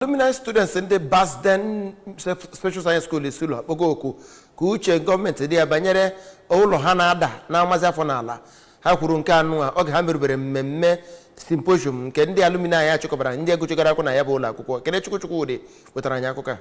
Luminary students in the Basden Special Science School Isulo Ogoku ka uche gọọmenti dị banyere ụlọ ha na-ada na amazi afọ n'ala ha kwuru nke anụ a oge ha merubere mmemme symposium nke ndị alumni ya chịkọbara ndị agụchigara akwụkwọ na ya bụ ụlọ akwụkwọ kene Chukwuchukwu dị wetara anyị akụkọ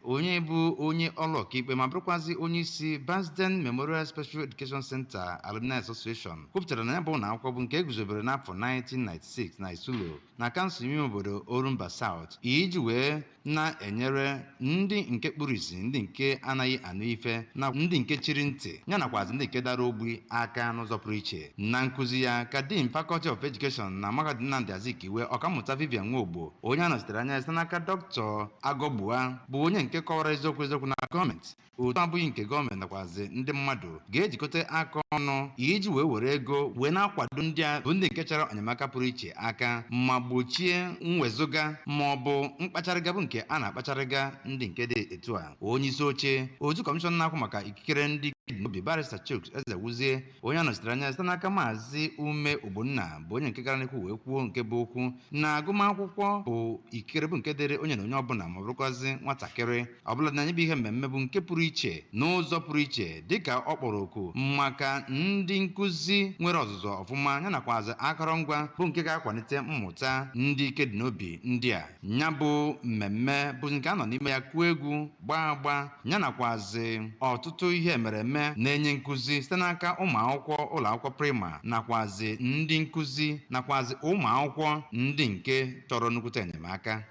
onye bụ onye ọlọka ikpe ma bụrụkwazi onye isi Basden Memorial Special Education Center Alumni Association kwupụtara na ya bụ na akwụkwọ bụ nke eguzobere n'afọ 1996 na Isulo na kansụl ime obodo Orumba South iji wee na-enyere ndị nke kpụrụ isi, ndị nke anaghị anụ ife na ndị nke chiri ntị ya nakwazi ndị nke dara ogbi aka n'ụzọ pụrụ iche. Na nkụzi ya ka Dean Faculty of Education na Mahadum Nnamdi Azikiwe ọkammụta Vivian Nwogbo onye a nọchitere anya site n'aka Dr. Agọgbua bụ onye nke kọwara eziokwu na gọọmenti otu abụghị nke gọọmenti nakwazi ndị mmadụ ga-ejikọta aka ọnụ iji were ego wee na-akwado ndị a bụ ndị nke chọrọ enyemaka pụrụ iche aka ma gbochie mwezụga ma ọ bụ mkpacharịga bụ nke a na-akpacharịga ndị nke dị etu a. Onye isi oche otu kọmishọn na-akwụ maka ikikere ndị obi Barrister Chuks Ezewuzie onye a nọchitere anya site n'aka Maazị Ume Ogbonna bụ onye nke gara n'ekwu wee kwuo nke bụ okwu na agụmakwụkwọ bụ ikikere bụ nke dịrị onye na onye ọbụla ma bụrụkwazi nwatakịrị ọbụla na anyị bụ ihe mmemme bụ nke pụrụ iche n'ụzọ pụrụ iche dịka ọ kpọrọ oku maka ndị nkụzi nwere ọzụzụ ọfụma ya nakwazi akọrọngwa bụ nke ga-akwalite mmụta ndị ike dị n'obi ndị a. Ya bụ mmemme bụ nke a nọ n'ime ya kụọ egwu gbaa agba ya nakwazi ọtụtụ ihe mere eme na-enye nkụzi site n'aka ụmụ akwụkwọ ụlọ akwụkwọ prima nakwazi ndị nkụzi nakwazi ụmụ akwụkwọ ndị nke chọrọ nnukwute enyemaka.